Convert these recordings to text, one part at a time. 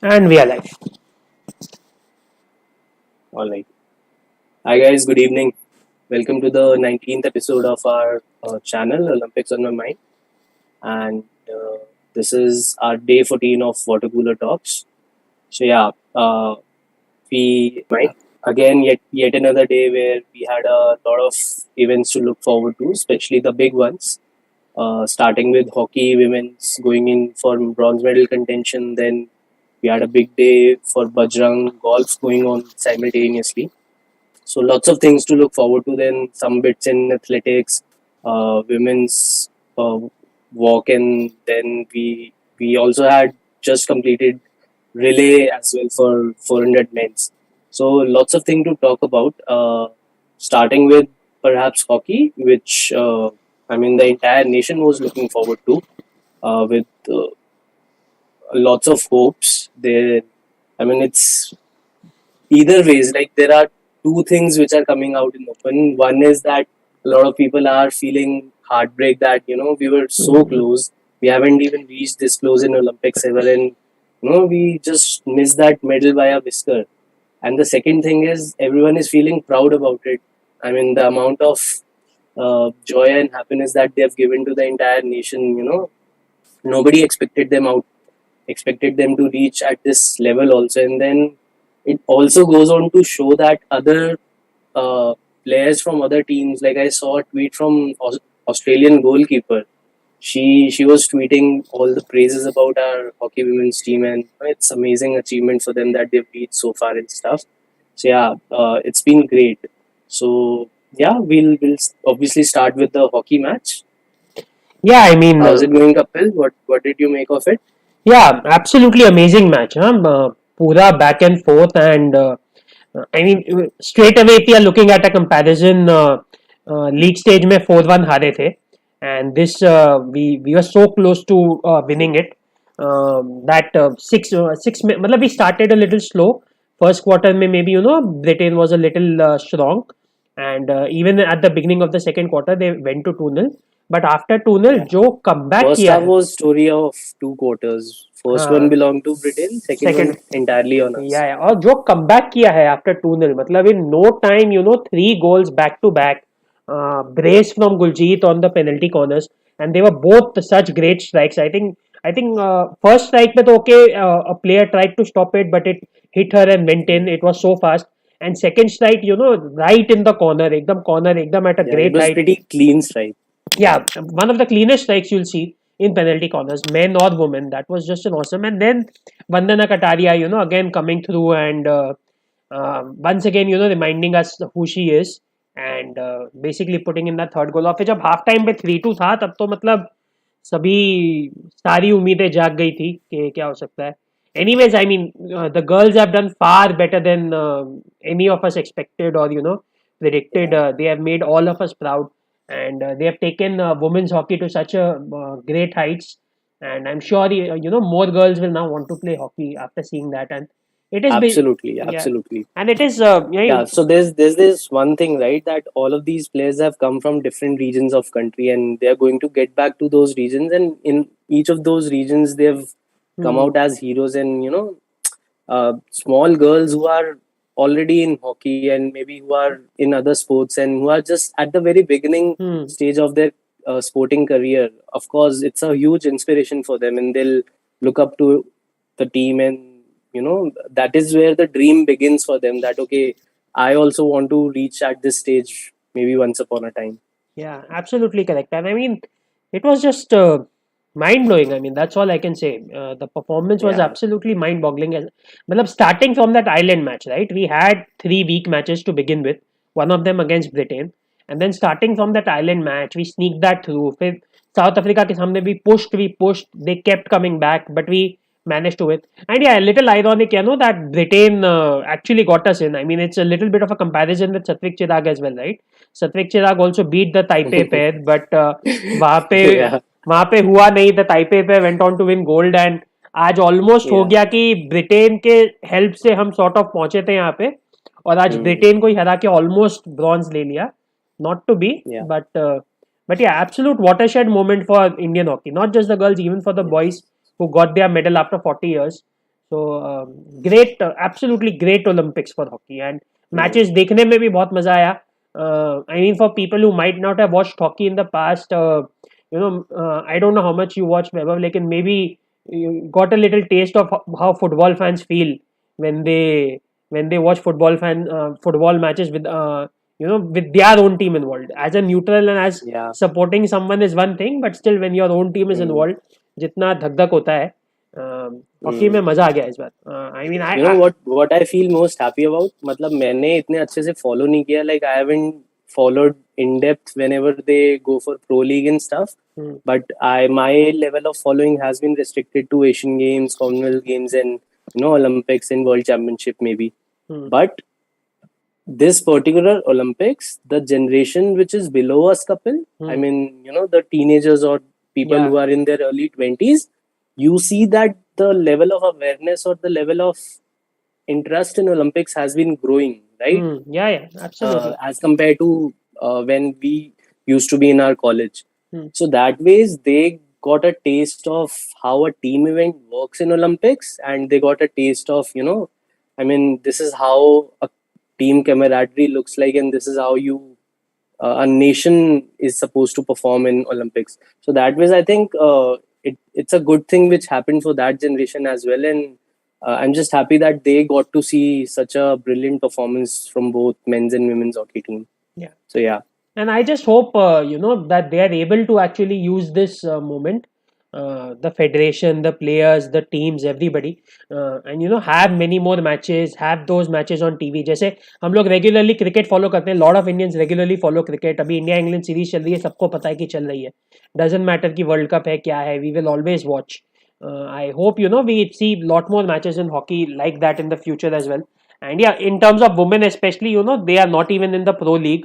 And we are live. All right. Hi, guys. Good evening. Welcome to the 19th episode of our channel, Olympics on My Mind. And this is our day 14 of Water Cooler Talks. So, yeah, we again, yet another day where we had a lot of events to look forward to, especially the big ones. Starting with hockey, women's going in for bronze medal contention. Then we had a big day for Bajrang, golf going on simultaneously. So lots of things to look forward to. Then some bits in athletics, women's walk, and then we also had just completed relay as well for 400 men's. So lots of things to talk about. Starting with perhaps hockey, which the entire nation was looking forward to with lots of hopes. There, it's either ways, like there are two things which are coming out in open. One is that a lot of people are feeling heartbreak that we were so Mm. close, we haven't even reached this close in Olympics ever, and we just missed that medal by a whisker. And the second thing is everyone is feeling proud about it. The amount of joy and happiness that they have given to the entire nation, nobody expected them to reach at this level also. And then it also goes on to show that other uh, players from other teams, like I saw a tweet from Australian goalkeeper. She was tweeting all the praises about our hockey women's team, and it's amazing achievement for them that they've reached so far and stuff. So yeah, it's been great. So yeah, we'll obviously start with the hockey match. Yeah, How's it going, Kapil? What did you make of it? yeah, absolutely amazing match. Pura back and forth, and straight away if you are looking at a comparison, league stage में 4-1 हारे थे, and this we were so close to winning it. That six मतलब we started a little slow. First quarter में maybe Britain was a little strong, and even at the beginning of the second quarter they went to 2-0. But after 2-0 Yeah. जो comeback First किया half है, was story of two quarters. First one हाँ, belonged to Britain, second second, one entirely on या us. और जो comeback किया है after 2-0, मतलब in no time, three goals back to back, brace from Guljit on the penalty corners, and they were both such great strikes. I think first strike पे तो okay, a player tried to stop it, but it hit her and went in. It was so fast. And second strike, right in the corner, एकदम at a Yeah, it great was height. pretty clean strike. Yeah, one of the cleanest strikes you'll see in penalty corners, men or women. That was just an awesome. And then Vandana Kataria, again coming through and once again, reminding us who she is, and basically putting in that third goal. और फिर जब half time पे 3-2 था तब तो मतलब सभी सारी उम्मीदें जाग गई थी कि क्या हो सकता है. Anyways, the girls have done far better than any of us expected or predicted. Yeah, They have made all of us proud, and they have taken women's hockey to such a great heights. And I'm sure more girls will now want to play hockey after seeing that. And it is absolutely, yeah, absolutely. and it is Yeah, so there's this one thing, right? That all of these players have come from different regions of country, and they're going to get back to those regions, and in each of those regions, they've come hmm, out as heroes. And small girls who are already in hockey and maybe who are in other sports and who are just at the very beginning hmm. stage of their sporting career. Of course, it's a huge inspiration for them, and they'll look up to the team, and that is where the dream begins for them. That okay, I also want to reach at this stage maybe once upon a time. Yeah, absolutely correct. And it was just mind blowing. That's all I can say. The performance was Yeah. absolutely mind boggling. Matlab, starting from that Ireland match, right? We had three weak matches to begin with, one of them against Britain. And then starting from that Ireland match, we sneaked that through. फिर South Africa के सामने we pushed. They kept coming back, but we managed to win. And yeah, a little ironic, that Britain actually got us in. It's a little bit of a comparison with Satvik Chirag as well, right? Satvik Chirag also beat the Taipei pair, but वहाँ पे Yeah. वहाँ पे हुआ नहीं. The Taipei pair went on to win gold, and आज almost हो Yeah. गया कि ब्रिटेन के हेल्प से हम सॉर्ट ऑफ पहुंचे थे यहाँ पे, और आज Hmm. ब्रिटेन को ही हरा के ऑलमोस्ट ब्रॉन्ज ले लिया. Not to be, Yeah. but yeah, absolute watershed moment for Indian hockey. Not just the girls, even for the Yeah. boys who got their medal after 40 years. So great, absolutely great Olympics for hockey, and mm, matches देखने में भी बहुत मजा आया. I mean, for people who might not have watched hockey in the past, I don't know how much you watch Vaibhav, like maybe you got a little taste of how football fans feel when they watch football matches with with their own team involved. As a neutral and as yeah. supporting someone is one thing, but still when your own team is Mm, involved, जितना धक धक होता है hockey mm. में मजा आ गया इस बार. I mean You know what I feel most happy about? मतलब मैंने इतने अच्छे से follow नहीं किया. Like I haven't followed in depth whenever they go for pro league and stuff. But my level of following has been restricted to Asian Games, Commonwealth Games, and Olympics and World Championship maybe. But this particular Olympics, the generation which is below us, couple, I mean, the teenagers or people yeah. who are in their early 20s, you see that the level of awareness or the level of interest in Olympics has been growing, right? Yeah, absolutely. As compared to when we used to be in our college. Hmm. So that ways they got a taste of how a team event works in Olympics, and they got a taste of I mean, this is how a team camaraderie looks like, and this is how a nation is supposed to perform in Olympics. So that ways, I think it's a good thing which happened for that generation as well, and I'm just happy that they got to see such a brilliant performance from both men's and women's hockey team. Yeah. So yeah, And I just hope that they are able to actually use this moment, the federation, the players, the teams, everybody, and have many more matches, have those matches on TV. जैसे हम लोग regularly cricket follow करते हैं, lot of Indians regularly follow cricket. अभी India England series चल रही है, सबको पता है कि चल रही है. डजेंट मैटर कि वर्ल्ड कप है क्या है, we will always watch. I hope we see lot more matches in hockey like that in the future as well. And yeah, in terms of women especially, they are not even in the pro league.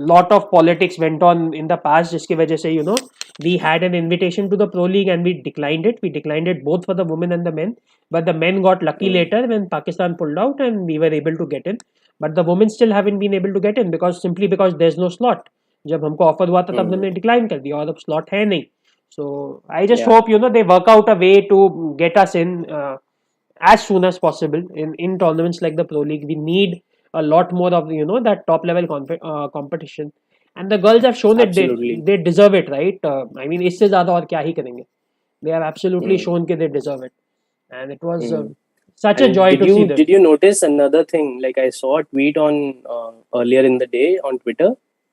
Lot of politics went on in the past जिसकी वजह से we had an invitation to the pro league and we declined it both for the women and the men, but the men got lucky mm, later when Pakistan pulled out and we were able to get in, but the women still haven't been able to get in because there's no slot. जब हमको offer हुआ था तब mm, हमने decline कर दिया और अब स्लॉट है नहीं. So I just yeah, hope they work out a way to get us in as soon as possible in tournaments like the Pro League. We need a lot more of that top level competition, and the girls have shown that they absolutely. they deserve it, right? I mean, इससे ज़्यादा और क्या ही करेंगे? They have absolutely Mm, shown that they deserve it, and it was mm. such a And joy did to see you them. did you notice another thing? Like I saw a tweet on earlier in the day on Twitter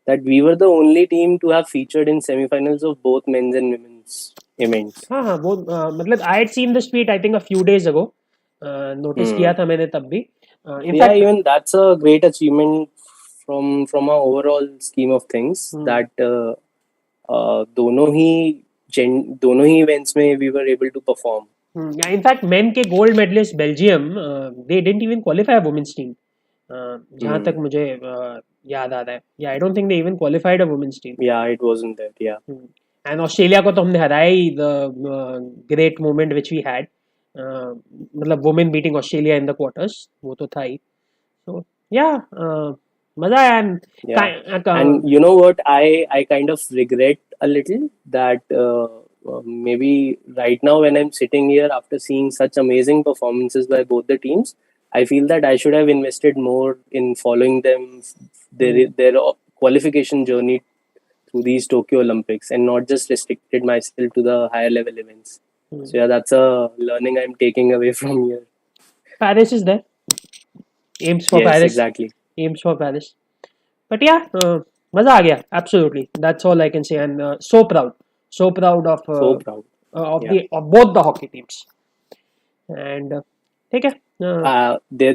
that we were the only team to have featured in semifinals of both men's and women's events. हाँ हाँ वो मतलब I had seen this tweet I think a few days ago. Notice किया Hmm. था मैंने तब भी. Yeah, in fact even that's a great achievement from a overall scheme of things that दोनों ही events में we were able to perform. In fact men के gold medalist Belgium they didn't even qualify women's team जहां तक Hmm. मुझे याद आ रहा है. Yeah I don't think they even qualified a women's team. Yeah, it wasn't that. Yeah, and Australia को तो हमने हराया ही. The great moment which we had, मतलब women beating Australia in the quarters, वो तो था ही. सो या मजा आया. yeah. And you know what? I kind of regret a little that maybe right now when I'm sitting here after seeing such amazing performances by both the teams, I feel that I should have invested more in following them their qualification journey through these Tokyo Olympics and not just restricted myself to the higher level events. So yeah, that's a learning I'm taking away from here. Paris is there. Aims for Yes, Paris. exactly. Aims for Paris. But yeah, मजा आ गया. Absolutely, that's all I can say. And so proud So proud. Yeah. of both the hockey teams. And ठीक है.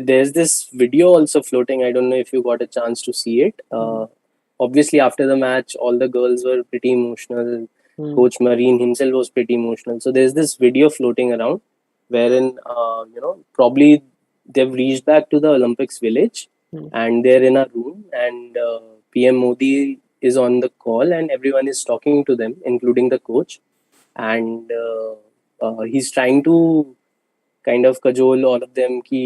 There's this video also floating. I don't know if you got a chance to see it. Obviously, after the match, all the girls were pretty emotional. Coach Marine himself was pretty emotional. So there's this video floating around, wherein probably they've reached back to the Olympics village, and they're in a room, and PM Modi is on the call, and everyone is talking to them, including the coach, and he's trying to kind of cajole all of them ki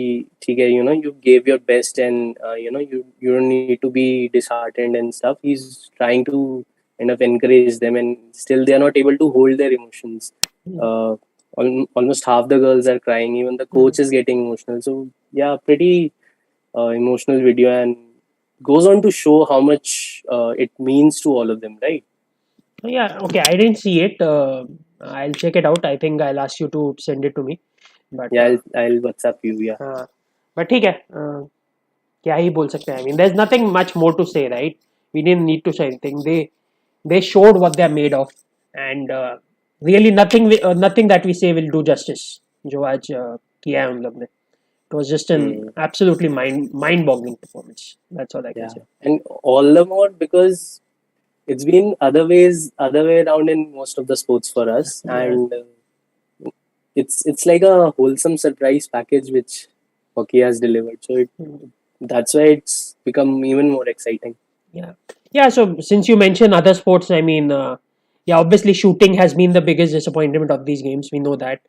theek hai, you gave your best, and you don't need to be disheartened and stuff. He's trying to kind of encourage them, and still they are not able to hold their emotions. uh, almost half the girls are crying. Even the Hmm. coach is getting emotional. So yeah, pretty emotional video, and goes on to show how much it means to all of them, right? Yeah, okay. I didn't see it. I'll check it out. I think I'll ask you to send it to me. But Yeah, I'll WhatsApp you. Yeah, हाँ, but ठीक है. क्या ही बोल सकते हैं. I mean, there's nothing much more to say, right? We didn't need to say anything. They showed what they're made of, and really nothing that we say will do justice. जो आज किया है उन लोग ने. It was just an mm, absolutely mind-boggling performance. That's all I can yeah, say. and all the more because it's been other way around in most of the sports for us, Yeah. and it's like a wholesome surprise package which hockey has delivered. So Mm. that's why it's become even more exciting. Yeah. Yeah. So since you mentioned other sports, I mean, yeah, obviously shooting has been the biggest disappointment of these games. We know that.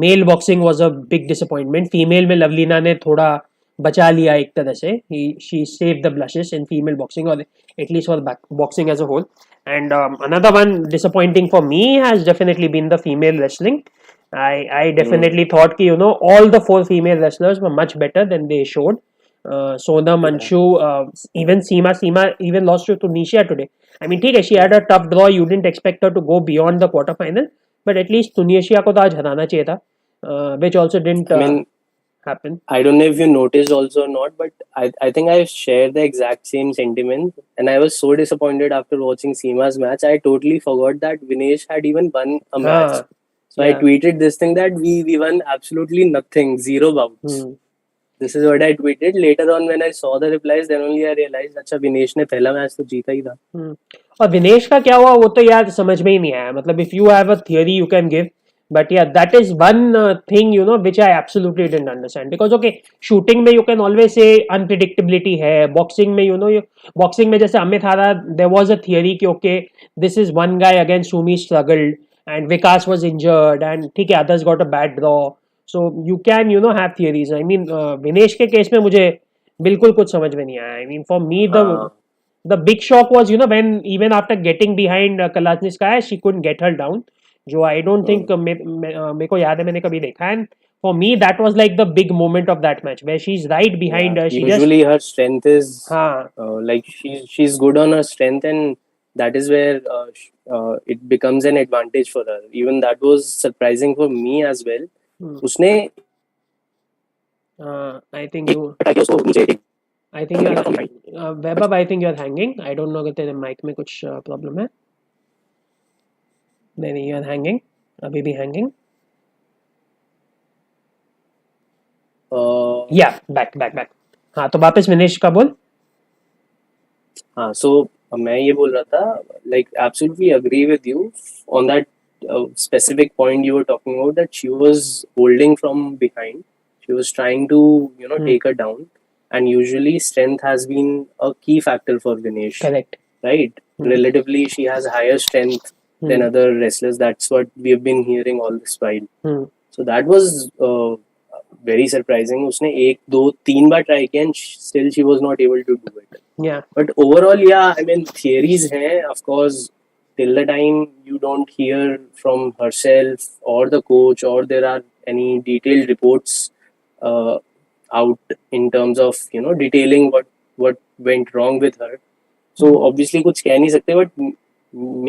Male boxing was a big disappointment. Female में लवलीना ने थोड़ा बचा लिया एक तरह से. She saved the blushes in female boxing, or at least for boxing as a whole. And another one disappointing for me has definitely been the female wrestling. I Mm, definitely thought कि all the four female wrestlers were much better than they showed. Sona yeah. Manchu, even Seema even lost to Tunisia today. I mean, ठीक है, she had a tough draw. You didn't expect her to go beyond the quarterfinal, but at least Tunisia को तो आज हराना चाहिए था, which also didn't I mean, happen. I don't know if you noticed also or not, but I think I share the exact same sentiment. And I was so disappointed after watching Seema's match. I totally forgot that Vinesh had even won a match. हाँ, So I yeah. tweeted this thing that we won absolutely nothing, zero bouts. Hmm. This is what I tweeted. Later on, when I saw the replies, then only I realized, अच्छा विनेश ने पहला match तो जीता ही था. हम्म. और विनेश का क्या हुआ वो तो यार समझ में ही नहीं आया. मतलब if you have a theory you can give, but yeah that is one thing which I absolutely didn't understand. Because okay, shooting में you can always say unpredictability है. बॉक्सिंग में बॉक्सिंग में जैसे अमित हारा, देयर वाज अ थियरी कि okay, this is one guy against whom he struggled and Vikas was injured and ठीक है, others got a bad draw. So you can have theories. I mean, Vinesh के case में मुझे बिल्कुल कुछ समझ में नहीं आया. I mean, for me हाँ, the big shock was, when even after getting behind Kalasnitskaya, she couldn't get her down. जो I don't think मेरे को याद है मैंने कभी देखा. And for me, that was like the big moment of that match where she's right behind yeah. her. She just Usually her strength is हाँ. like she's good on her strength, and that is where it becomes an advantage for her. Even that was surprising for me as well. Hmm. उसने I think you ताकि उसको नीचे take I think you करके are from right. Webab, I think you are hanging. I don't know अगर तेरे mic में कुछ problem है. नहीं, you are hanging. अभी भी hanging. Yeah, back. हाँ, तो वापस विनेश का बोल. हाँ, so मैं ये बोल रहा था, like absolutely agree with you on that specific point you were talking about, that she was holding from behind. She was trying to Hmm. take her down, and usually strength has been a key factor for Ganesh, Correct. right? Hmm. Relatively, she has higher strength than Hmm. other wrestlers. That's what we have been hearing all this while. Hmm. So that was very surprising. उसने एक दो तीन बार try किया and still she was not able to do it. Yeah. But overall, yeah, I mean, theories hai, of course, till the time you don't hear from herself or the coach, or there are any detailed reports uh, out in terms of detailing what went wrong with her. So obviously कुछ कह नहीं सकते, but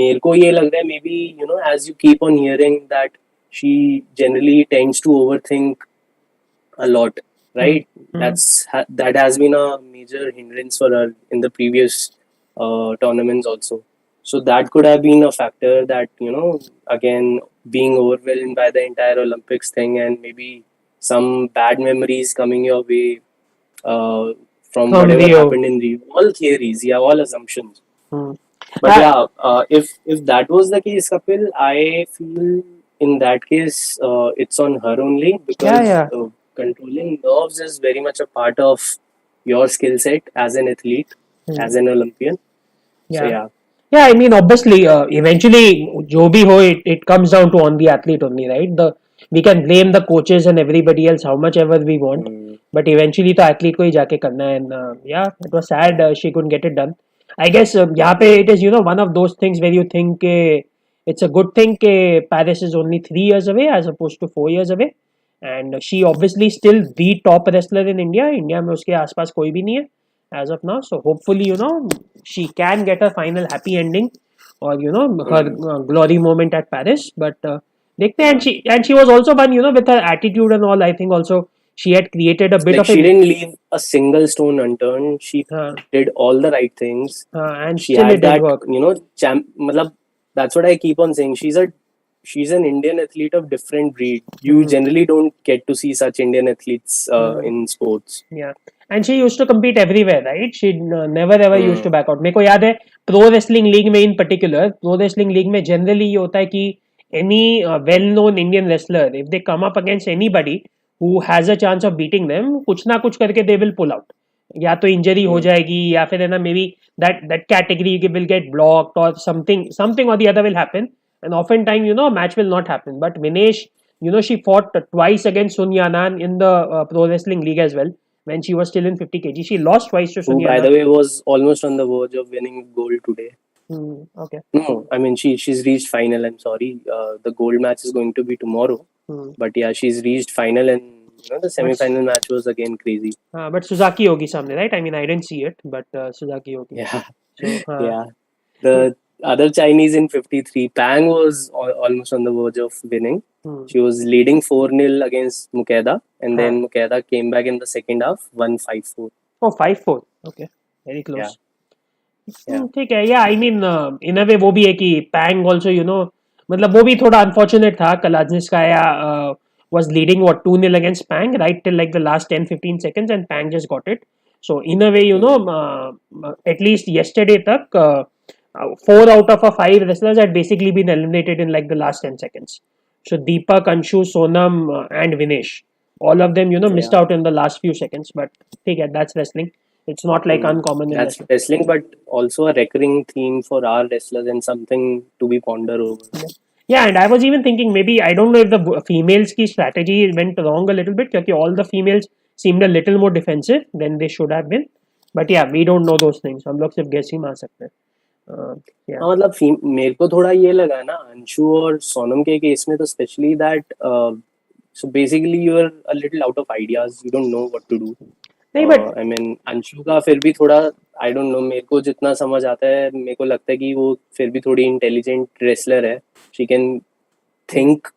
मेरे को ये लग रहा है, maybe as you keep on hearing that she generally tends to overthink a lot, Hmm. right? That has been a major hindrance for her in the previous tournaments also. So that could have been a factor, that again, being overwhelmed by the entire Olympics thing, and maybe some bad memories coming your way uh, from From whatever Rio. happened in Rio. All theories, yeah, all assumptions. Hmm. But yeah, if that was the case, Kapil, I feel in that case it's on her only, Yeah, because yeah. controlling nerves is very much a part of your skill set as an athlete, Hmm. as an Olympian. So Yeah. yeah, Yeah, I mean, obviously, eventually, जो भी हो, it comes down to on the athlete only, right? We can blame the coaches and everybody else how much ever we want, mm, but eventually तो athlete को ही जाके करना है. And yeah, it was sad yeah, she couldn't get it done. I guess यहाँ पे it is one of those things where you think it's a good thing that Paris is only 3 years away as opposed to 4 years away. And she obviously still the top wrestler in India. India में उसके आसपास कोई भी नहीं है as of now. So hopefully, she can get a final happy ending, or her Mm. glory moment at Paris. But देखते हैं. Yeah. And she was also one, with her attitude and all. I think also she had created a bit Like of she didn't leave a single stone unturned. She uh, did all the right things. and She still it had did that, work. matlab, that's what I keep on saying. She's an Indian athlete of different breed. You Hmm. generally don't get to see such Indian athletes Hmm. in sports. Yeah. And she used to compete everywhere, right? She never ever used to Mm. back out. मेरे को याद है pro wrestling league में इन particular, pro wrestling league में generally ये होता है कि any well known Indian wrestler, if they come up against anybody who has a chance of beating them, कुछ ना कुछ करके they will pull out. या तो इंजरी हो Mm. जाएगी, या फिर है ना, may be that category will get blocked, or something or the other will happen. And often time, match will not happen. But Vinesh, she fought twice against Sun Yanan in the pro wrestling league as well, when she was still in 50 kg. She lost twice to Who, Sun by Yanan. the way, was almost on the verge of winning gold today. Okay. No, I mean she's reached final. I'm sorry. The gold match is going to be tomorrow. Hmm. But yeah, she's reached final, and the But semi-final match was again crazy. but Suzaki होगी सामने, right? I mean, I didn't see it, but Suzaki होगी. Yeah, So yeah. The other Chinese in 53, Pang was almost on the verge of winning. hmm. She was leading 4-0 against Mukeda, and हाँ. then Mukeda came back in the second half, won 5-4. Oh, 5-4. Okay, very Yeah, close. yeah. ठीक है. Yeah I mean in अ वे वो भी है कि पैंग also, मतलब वो भी थोड़ा अनफॉर्चुनेट था. कलाजनिस्काया was leading what 2-0 against Pang right till like the last 10-15 seconds, and Pang just got it. So in a way, Mm. at least yesterday tak 4 out of 5 wrestlers had basically been eliminated in like the last 10 seconds. So Deepak, Anshu, Sonam, and Vinesh, all of them missed Yeah. out in the last few seconds. But ठीक है, that's wrestling. It's not like Mm. uncommon in That's wrestling. wrestling, but also a recurring theme for our wrestlers and something to be ponder over. Yeah, and I was even thinking, maybe I don't know if the females' की strategy went wrong a little bit, because all the females seemed a little more defensive than they should have been. But yeah, we don't know those things. हम लोग सिर्फ guess ही मार सकते हैं. Yeah. हाँ मतलब मेरे को थोड़ा ये लगा ना अंशु और सोनम के केस में तो specially that so basically you are a little out of ideas you don't know what to do नहीं, but आई मीन अंशु का फिर भी थोड़ा आई डोंट नो मेरे को जितना समझ आता है मेरे को लगता है कि वो फिर भी थोड़ी इंटेलिजेंट रेसलर है she can think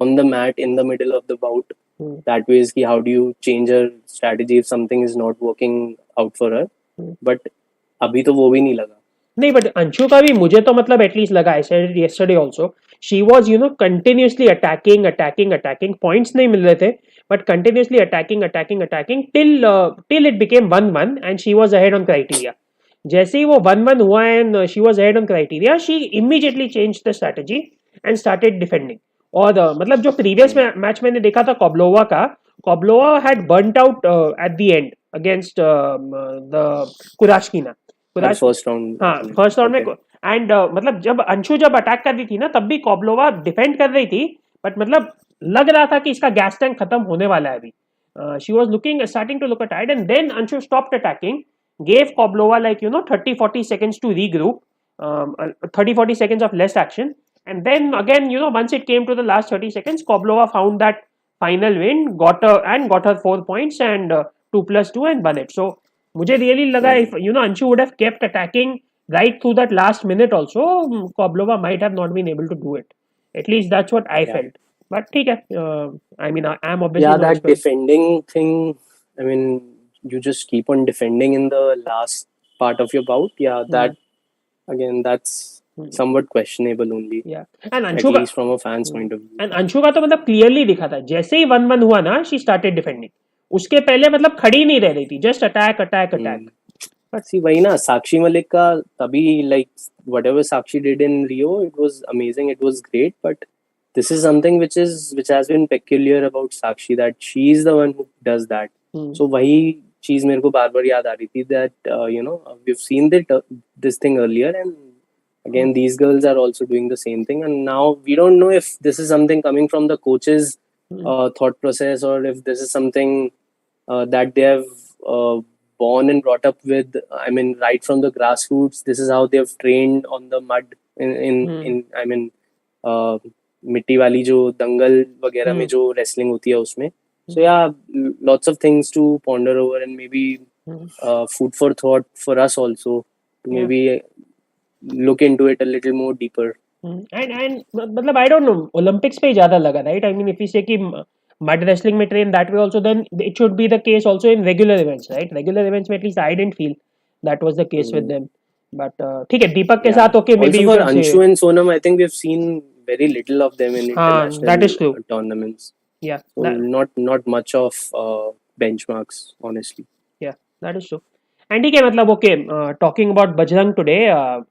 on the mat in the middle of the bout that way is कि how do you change her strategy if something is not working out for her but अभी तो वो भी नहीं लगा नहीं, but Anshu का भी मुझे तो मतलब एटलीस्ट लगा. I said it yesterday also. She was continuously attacking points नहीं मिल रहे थे, but continuously attacking till it became 1-1 and she was ahead on criteria. जैसे ही वो 1-1 हुआ and she was ahead on criteria, she immediately change the strategy and started defending. और मतलब जो previous match मैंने देखा था कोब्लोवा का, Koblova had burnt out at the end against the Kurashkina. First round हाँ, फर्स्ट राउंड में. And मतलब जब अंशु जब अटैक कर रही थी ना, तब भी कोब्लोवा डिफेंड कर रही थी, बट मतलब लग रहा था कि इसका गैस टैंक खत्म होने वाला है अभी. She was looking starting to look tired, and then Anshu stopped attacking, gave Koblova like 30-40 seconds to regroup, 30-40 seconds of less action, and then again once it came to the last 30 seconds, Koblova found that final win, got her 4 points and 2+2 and won it. So मुझे really लगा if Anshu would have kept attacking right through that last minute also, Koblova might have not been able to do it. At least that's what I yeah. felt. But ठीक है, I mean I am obviously Yeah, no that expert. defending thing, I mean, you just keep on defending in the last part of your bout. Yeah, that again, that's somewhat questionable only, Yeah. And at Anshu का least from a fan's point of view. And Anshu का तो मतलब clearly दिखा था, जैसे ही 1-1 हुआ ना, she started defending. उसके पहले मतलब खड़ी नहीं रह रही थी, जस्ट अटैक. See, वही ना साक्षी मलिक का तभी like whatever Sakshi did in Rio, it was amazing, it was great, but this is something which has been peculiar about Sakshi, that she is the one who does that. So वही चीज मेरे को बार बार याद आ रही थी that we've seen this thing earlier, and again these girls are also doing the same thing, and now we don't know if this is something coming from the coaches thought process, or if this is something that they have born and brought up with. I mean, right from the grassroots, this is how they have trained on the mud in I mean uh, मिट्टी वाली जो दंगल वगैरह में Hmm. जो wrestling होती है उसमें. So Hmm. yeah, lots of things to ponder over, and maybe Hmm. food for thought for us also to Yeah. maybe look into it a little more deeper. And मतलब I don't know, Olympics पे ही ज़्यादा लगा, right? I mean, if we say कि mud wrestling में train that way also, then it should be the case also in regular events, right? Regular events में at least I didn't feel that was the case with Mm, them. But ठीक है, दीपक के yeah. साथ okay, maybe Also you for can say. Anshu and Sonam, I think we've seen very little of them in हाँ, that international is true. tournaments. Yeah, So not much of benchmarks, honestly. yeah, that is true. And ठीक है, मतलब okay, talking about Bajrang today,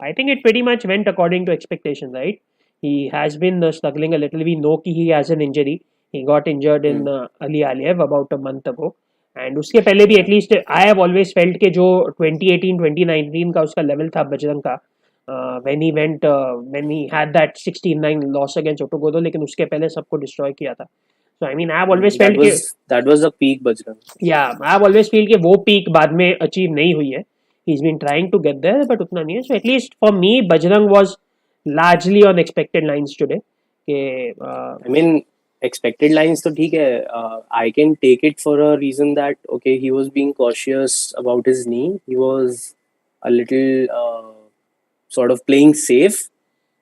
I think it pretty much went according to expectation, right? He has been struggling a little. We know कि he has an injury. He got injured in Mm, Ali Aliyev about a month ago. And उसके पहले भी yeah. At least I have always felt के जो 2018 2019 का उसका level था बजरंग का, when he had that 16-9 loss against Otoguro, लेकिन उसके पहले सबको डिस्ट्रॉय किया था. So I mean I have always That felt के, was the peak Bajrang. या आई हैव ऑलवेज फील कि वो पीक बाद में अचीव नहीं हुई है. He is been trying to get there but उतना नहीं है. So at least for me Bajrang was largely on expected lines today के. I mean, expected lines तो ठीक है. I can take it for a reason that okay, he was being cautious about his knee. He was a little sort of playing safe.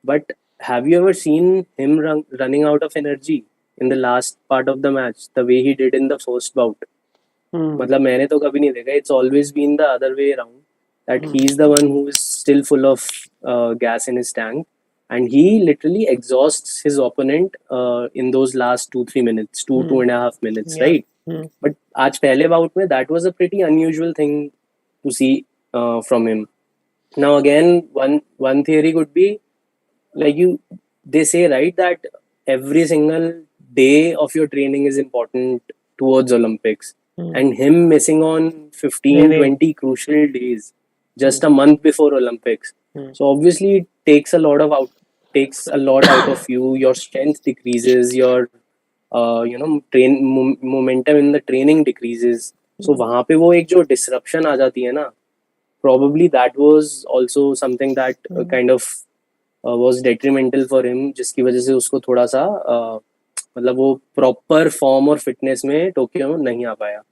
But have you ever seen him running out of energy in the last part of the match, the way he did in the first bout? मतलब मैंने तो कभी नहीं देखा. It's always been the other way around. That he's the one who is still full of gas in his tank, and he literally exhausts his opponent in those last 2-3 minutes, 2.5 minutes, या. right? But आज पहले bout में that was a pretty unusual thing to see from him. Now again, one theory could be like they say, right, that every single day of your training is important towards Olympics, and him missing on 15 training. 20 crucial days just a month before Olympics. So obviously it takes a lot out of you. Your strength decreases, your momentum in the training decreases. So वहाँ पे वो एक जो disruption आ जाती है ना, probably that was also something that kind of was detrimental for him, जिसकी वजह से उसको थोड़ा सा मतलब वो प्रॉपर फॉर्म और फिटनेस में टोक्यो में नहीं आ पाया.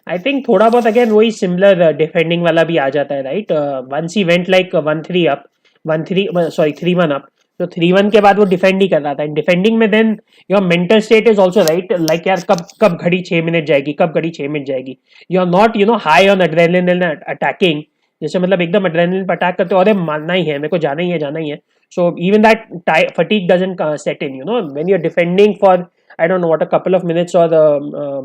आई थिंक थोड़ा बहुत अगेन वही सिमिलर डिफेंडिंग वाला भी आ जाता है, right? Once he went like 1-3 up, 1-3 sorry 3-1 up, तो 3-1 के बाद वो डिफेंड ही कर रहा था. एंड डिफेंडिंग में then your mental state is also right, like यार कब कब घड़ी 6 मिनट जाएगी, कब घड़ी 6 मिनट जाएगी. You are not high on adrenaline attacking. जैसे मतलब एकदम एड्रेनलिन पर अटैक करते हो, अरे मारना ही है, मेरे को जाना ही है, जाना ही है. So even that fatigue doesn't set in, when you are defending for I don't know what, a couple of minutes or the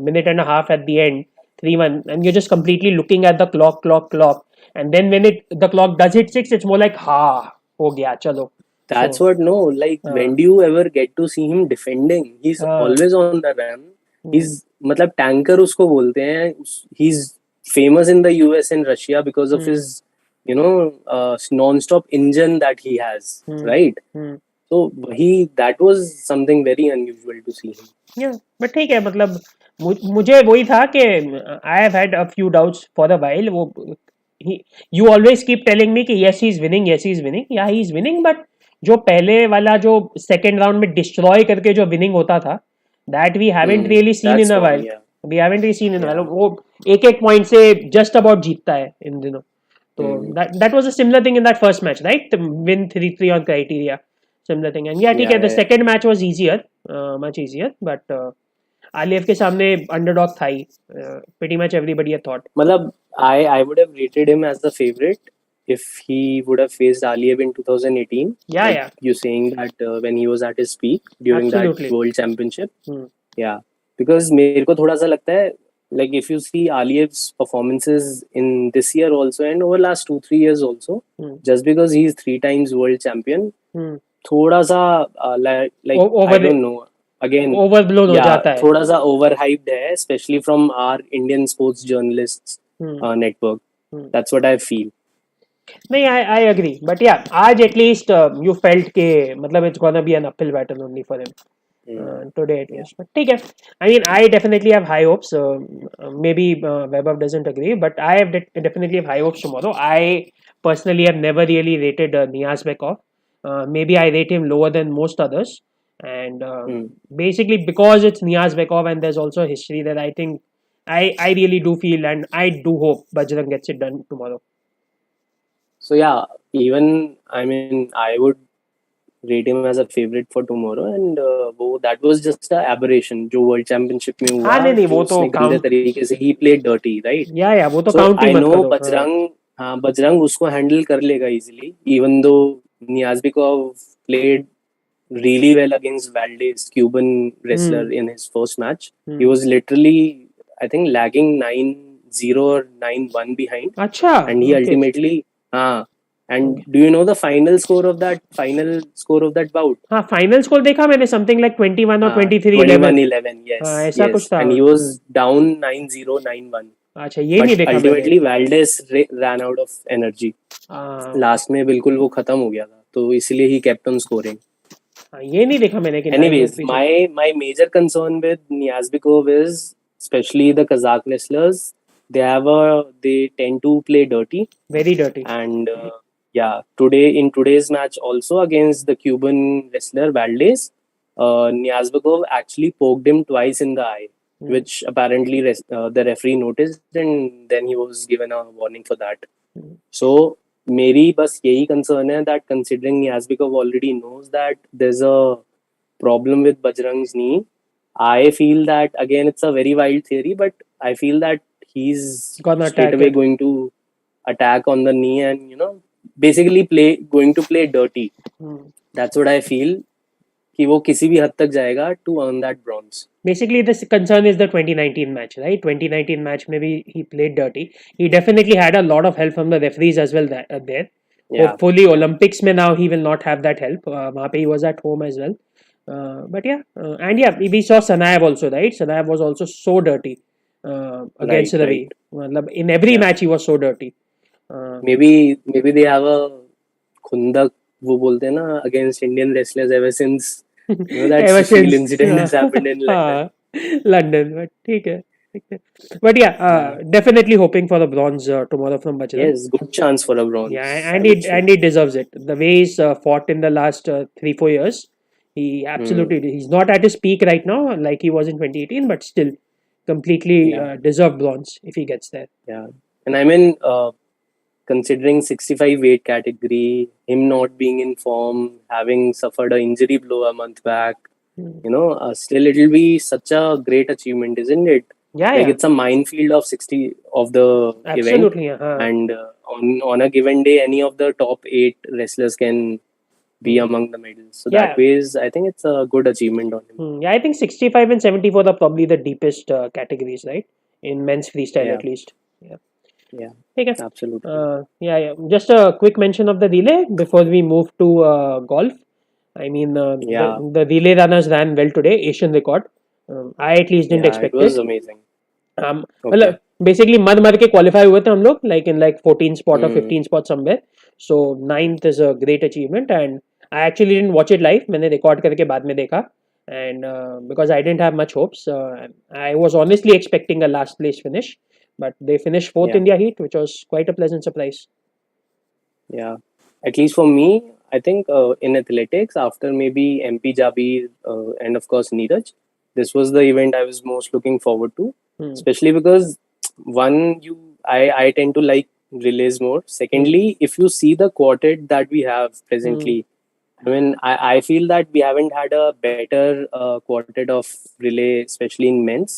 minute and a half at the end, 3-1, and you're just completely looking at the clock, and then when the clock does hit 6, it's more like ha, ho gaya chalo. So That's what, no, like uh, when do you ever get to see him defending? He's uh, always on the run. mm, He's मतलब tanker उसको बोलते हैं. He's famous in the US and Russia because of mm, his non-stop engine that he has, mm, right? mm. So that was something very unusual to see him. Yeah, but ठीक है, मतलब मुझे वही था कि I have had a few doubts for a while. वो you always keep telling me कि yes he is winning, yes he is winning, yeah he is winning, but जो पहले वाला जो सेकंड राउंड में डिस्ट्रॉय करके जो विनिंग होता था, that we haven't really seen in That's a gone, while. yeah. We haven't really seen in a while. Yeah. वो एक एक पॉइंट से जस्ट अबाउट जीतता है इन दिनों. तो that was a similar thing in that first match, right? The win 3-3 on criteria, similar thing. And yeah, ठीक Yeah, है, the yeah, yeah. second match was easier, much easier, but Alif के सामने underdog था ही. pretty much everybody had thought. Matlab, I would have rated him as the favorite if he would have faced Aliyev in 2018. Yeah, Like yeah, you saying that when he was at his peak during that absolutely. World Championship. Hmm. Yeah, because मेरे को थोड़ा सा लगता है, like if you see Aliyev's performances in this year also and over last 2-3 years also, just because he's 3 times world champion, थोड़ा सा like I Over don't know. Again, overblown हो yeah, जाता है. थोड़ा सा overhyped है, especially from our Indian sports journalists network. That's what I feel. नहीं, I agree, but yeah, आज at least you felt के मतलब it's gonna be an uphill battle only for him today at Yeah. least. But ठीक है, I mean I definitely have high hopes. Maybe Vaibhav doesn't agree, but I have definitely have high hopes tomorrow. I personally have never really rated Niaz Bekov. Maybe I rate him lower than most others. And Hmm. basically, because it's Niaz Bekov and there's also a history that I think I really do feel and I do hope Bajrang gets it done tomorrow. So yeah, even I mean, I would rate him as a favorite for tomorrow, and वो that was just a aberration जो World Championship में हाँ हुआ, नहीं नहीं जो वो तो उसने गंदे काउंट तरीके से he played dirty, right? या वो तो So काउंट ही I मत know करो हाँ. बजरंग, हाँ बजरंग उसको हैंडल कर लेगा easily, even though Niazbekov played really well against Valdez, Cuban wrestler, hmm. in his first match. He hmm. was literally, I think, lagging 9-0 or 9-1 behind, अच्छा. and he okay. ultimately, and do you know the final score of that bout? हाँ final score देखा मैंने something like 21 और 23-11. 21-11, हाँ yes, ऐसा कुछ yes. था. And he was down 9-0, 9-1. अच्छा ये नहीं But देखा मैंने. ultimately, Valdez ran out of energy. Okay. Last में बिल्कुल वो खत्म हो गया था, तो इसलिए ही kept on scoring. हाँ ये नहीं देखा मैंने कि 9 और Anyways, 3 से. my major concern with Niazbekov is especially the Kazakh wrestlers. They tend to play dirty, very dirty. and yeah, in today's match also against the Cuban wrestler Valdez, Niazbekov actually poked him twice in the eye, which apparently the referee noticed, and then he was given a warning for that. So मेरी बस यही concern है that considering Niazbekov already knows that there's a problem with Bajrang's knee, I feel that again it's a very wild theory, but I feel that he's gonna straight attack away it. going to attack on the knee and basically going to play dirty. That's what I feel. कि वो किसी भी हद तक जाएगा to earn that bronze. Basically, this concern is the 2019 match, right? 2019 match, maybe he played dirty. He definitely had a lot of help from the referees as well there. Yeah, Hopefully, yeah, Olympics mein now he will not have that help. वहाँ पे he was at home as well. But yeah, and yeah, we saw Sanaev also, right? Sanaev was also so dirty against right, right. Ravi. मतलब in every Yeah, match he was so dirty. Uh, maybe they have a खुंदक वो बोलते हैं ना against Indian wrestlers ever since that ever Sushil since incident has happened in London. London. But ठीक है, ठीक है. But yeah, Yeah. definitely hoping for the bronze tomorrow from Bajrang. Yes, good chance for a Yeah, bronze, I and would it say. and he deserves it. The way he's fought in the last 3-4 years, he absolutely Hmm. he's not at his peak right now like he was in 2018, but still completely Yeah, deserved bronze if he gets there. yeah. And I mean, considering 65 weight category, him not being in form, having suffered an injury blow a month back, Hmm. still it'll be such a great achievement, isn't it? Yeah, Like yeah, it's a minefield of 60 of the event, absolutely. and on a given day, any of the top 8 wrestlers can be Hmm. among the medals. So that Yeah. way is, I think it's a good achievement on him. Yeah, I think 65 and 74 are probably the deepest categories, right? In men's freestyle, Yeah, at least. Yeah. yeah, Okay. absolutely. Yeah, yeah. Just a quick mention of the relay before we move to golf. I mean, Yeah, the relay runners ran well today, Asian record. I at least didn't yeah, it expect it. was amazing. मतलब Okay. basically मर मर के qualify हुए थे हम लोग like in like 14 spot or Hmm. 15 spot somewhere. So ninth is a great achievement and I actually didn't watch it live. मैंने record करके बाद में देखा and because I didn't have much hopes, I was honestly expecting a last place finish, but they finished fourth Yeah. in their heat, which was quite a pleasant surprise. Yeah, at least for me, I think in athletics, after maybe MP Jabir and of course Neeraj, this was the event I was most looking forward to, Hmm. especially because one, I tend to like relays more. Hmm. Secondly, if you see the quartet that we have Hmm. presently, I mean, I feel that we haven't had a better quartet of relay, especially in men's.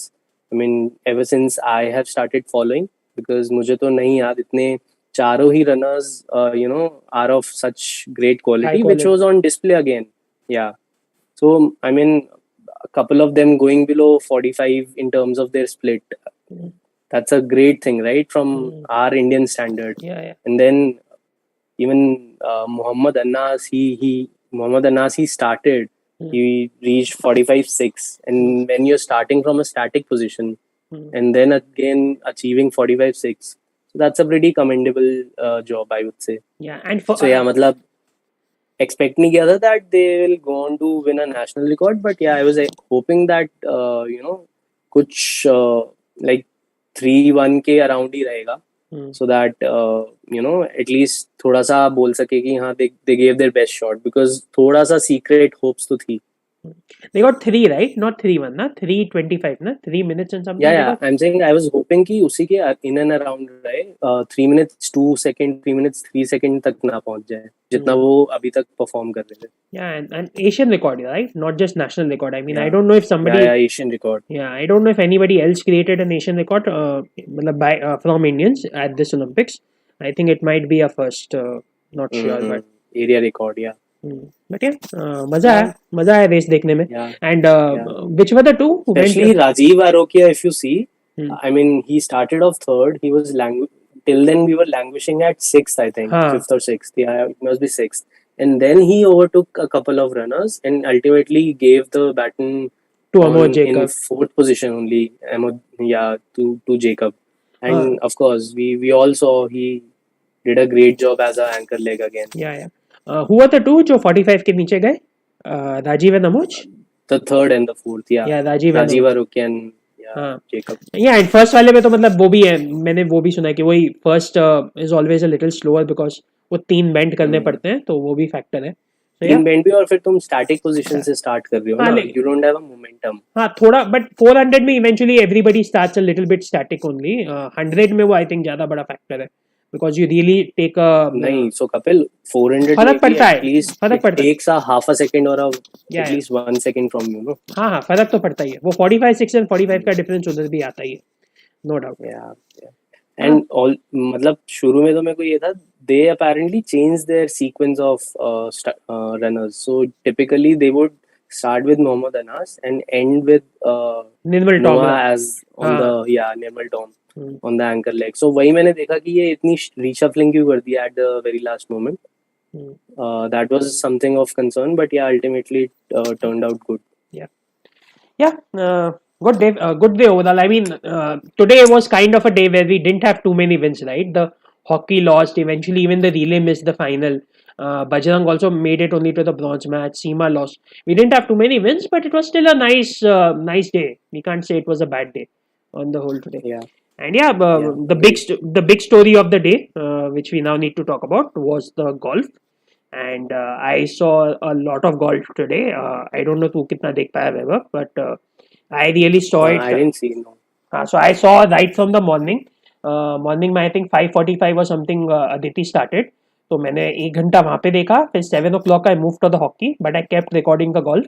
I mean, ever since I have started following, because मुझे तो नहीं याद इतने चारों ही runners, are of such great High quality, which quality. was on display again. Yeah. So, I mean, a couple of them going below 45 in terms of their split. Hmm. That's a great thing, right? From Hmm. our Indian standard. Yeah, yeah. And then even Muhammad Anas he started. Hmm. He reached 45-6, Hmm. and when you're starting from a static position Hmm. and then again achieving 45-6, so that's a pretty commendable job, I would say. Yeah, and for So yeah, मतलब expect नहीं किया था that they will go on to win a national record, but yeah, I was hoping that कुछ like 3-1 के around ही रहेगा, hmm. so that at least थोड़ा सा बोल सके कि हाँ they gave their best shot, because थोड़ा सा secret hopes तो थी. They got 3, right? Not 3-1, na? 3:25, na? 3 minutes and Yeah, something they yeah. got. I'm saying I was hoping कि उसी के in and around रहे 3 minutes 2 seconds 3 minutes 3 seconds तक ना पहुंच जाए जितना Hmm. वो अभी तक परफॉर्म कर रहे थे. Yeah, and Asian record, right? Not just national record. I mean, I Yeah, don't know if yeah, yeah. somebody, Asian record. yeah, I don't know if anybody else created a nation record मतलब by from Indians at this Olympics. I think it might be a first. Not sure, Mm-hmm. but Area record. Yeah, but yeah, yeah, मजा आया race देखने में. yeah, And yeah. which were the two who went? Especially Rajiv Arokia, if you see, Hmm. I mean, he started off third. He was till then we were languishing at sixth, I think, हाँ, fifth or sixth. Yeah, it must be sixth. And then he overtook a couple of runners and ultimately gave the baton to Amor on in Jacob. fourth position only. Yeah, to Jacob. हाँ, And of course, we all saw he did a great job as a anchor leg again. yeah. Who were the two जो 45 के नीचे गए? Rajiv and Anuj? The third and the fourth, yeah, Yeah, Rajiv and Rajiv Anuj. Arokia and yeah, हाँ. Jacob. Yeah, and first वाले में तो मतलब वो भी है, मैंने वो भी सुना है कि वही first is always a little slower because वो 3 बेंड करने Hmm. पड़ते हैं, तो वो भी फैक्टर है. So yeah, 3 बेंड भी और फिर तुम स्टैटिक पोजीशन से स्टार्ट कर रहे हो हाँ ना. ले, you don't have a momentum. हाँ थोड़ा, बट 400 में eventually everybody starts a little bit static only. 100 में वो आई थिंक ज्यादा बड़ा फैक्टर है बिकॉज यू रियली टेक नहीं, सो कपिल 400 में फर्क भी पड़ता है, एटलीस्ट फर्क इट पड़ता है. Takes a half a second और या at least 1 second from you know. हाँ हाँ, फर्क तो पड़ता ही है. वो 45 6 एंड 45 का डिफरेंस उधर भी आता ही है, नो डाउट. या हाँ एंड ऑल मतलब शुरू में तो मेरे को ये था they apparently change their sequence of runners. So typically they would start with Mohammad Anas and end with Nirmal Noah Tom. as on हाँ. the Nirmal Tom on the anchor leg. So वही मैंने देखा कि ये इतनी reshuffling क्यों कर दिया at the very last moment. That was something of concern, but yeah, ultimately it turned out good. Yeah, good day. Good day overall. I mean, today was kind of a day where we didn't have too many wins, right? The hockey lost. Eventually, even the relay missed the final. Bajrang also made it only to the bronze match. Seema lost. We didn't have too many wins, but it was still a nice day. We can't say it was a bad day on the whole today. Yeah, And yeah, yeah, the big story of the day, which we now need to talk about, was the golf. And I saw a lot of golf today. I don't know तू कितना देख पाया वैभव, but I really saw it. I didn't see no. So I saw right from the morning. Morning में I think 5:45 or something Aditi started. तो मैंने 1 घंटा वहाँ पे देखा. फिर 7 o'clock I moved to the hockey, but I kept recording the golf.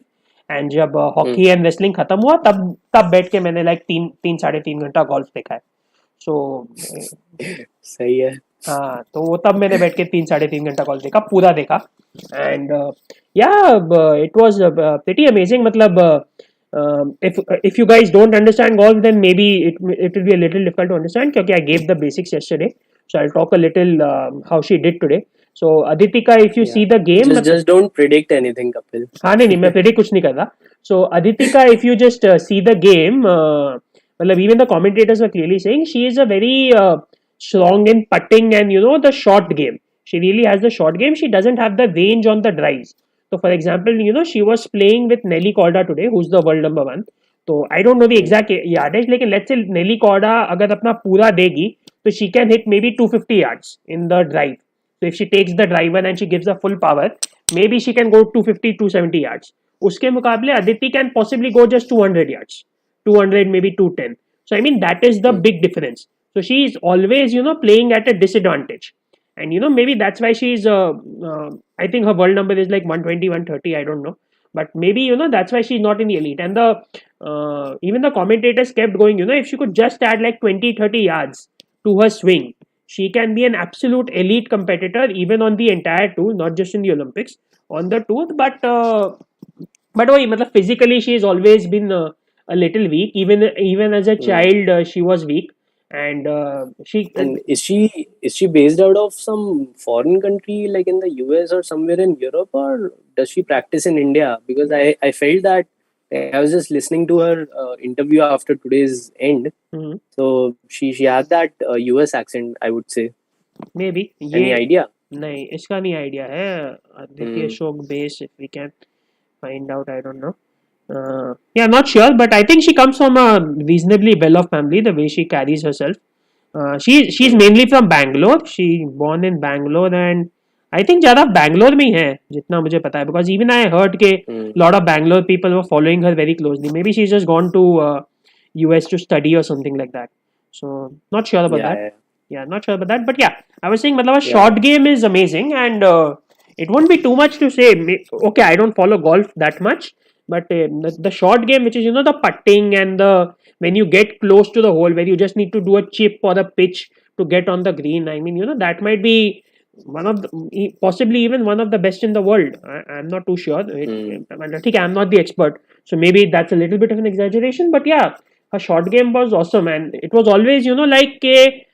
And जब hockey and wrestling खत्म हुआ तब बैठ के मैंने लाइक 3-3.5 घंटा गोल्फ देखा है. सो सही है. हाँ, तो वो तब मैंने बैठ के 3-3.5 घंटा कॉल देखा, पूरा देखा. एंड या इट वाज प्रीटी अमेजिंग. मतलब if you guys don't understand golf, then maybe it will be a little difficult to understand क्योंकि I gave the basics yesterday, so I'll talk a little how she did today. So Aditika, if you Yeah, see the game, just don't predict anything, Kapil. हाँ नहीं मैं predict कुछ नहीं कर रहा. So Aditika, if you just see the game, मतलब even the commentators were clearly saying she is a very strong in putting and the short game. She really has the short game. She doesn't have the range on the drives. So for example, she was playing with Nelly Corda today, who's the world number 1. तो I don't know the exact yardage, लेकिन let's say Nelly Corda अगर अपना पूरा देगी तो she can hit maybe 250 yards in the drive. So if she takes the driver and she gives the full power, maybe she can go 250 270 yards. उसके मुकाबले Aditi can possibly go just 200 yards, 200 maybe 210. So I mean that is the big difference. So she is always playing at a disadvantage, and maybe that's why she's I think her world number is like 120 130, I don't know, but maybe that's why she's not in the elite. And the even the commentators kept going, if she could just add like 20 30 yards to her swing, she can be an absolute elite competitor even on the entire tour, not just in the Olympics, on the tour. But वही मतलब physically she has always been a little weak. Even as a child she was weak. And And is she based out of some foreign country like in the US or somewhere in Europe, or does she practice in India? Because I felt that I was just listening to her interview after today's end. Mhm. So she had that US accent, I would say. maybe Any ये idea? नहीं, इसका नहीं idea है. आदित्य शोक base, if we can find out, I don't know. Yeah, not sure, but I think she comes from a reasonably well-off family. The way she carries herself, she's mainly from Bangalore. She born in Bangalore, and I think ज्यादा बैंगलोर में ही है जितना मुझे पता है, because even I heard के Hmm. Lot of Bangalore people were following her very closely. Maybe she just gone to US to study or something like that. So not sure about Yeah, that. yeah, Yeah, not sure about that. But yeah, I was saying, matlab, a yeah. short game is amazing, and it won't be too much to say. Okay, I don't follow golf that much, but the short game, which is the putting and the when you get close to the hole, where you just need to do a chip or a pitch to get on the green. I mean, that might be one of possibly even one of the best in the world. I'm not too sure. Hmm. I think I'm not the expert, so maybe that's a little bit of an exaggeration. But yeah, her short game was awesome, and it was always like a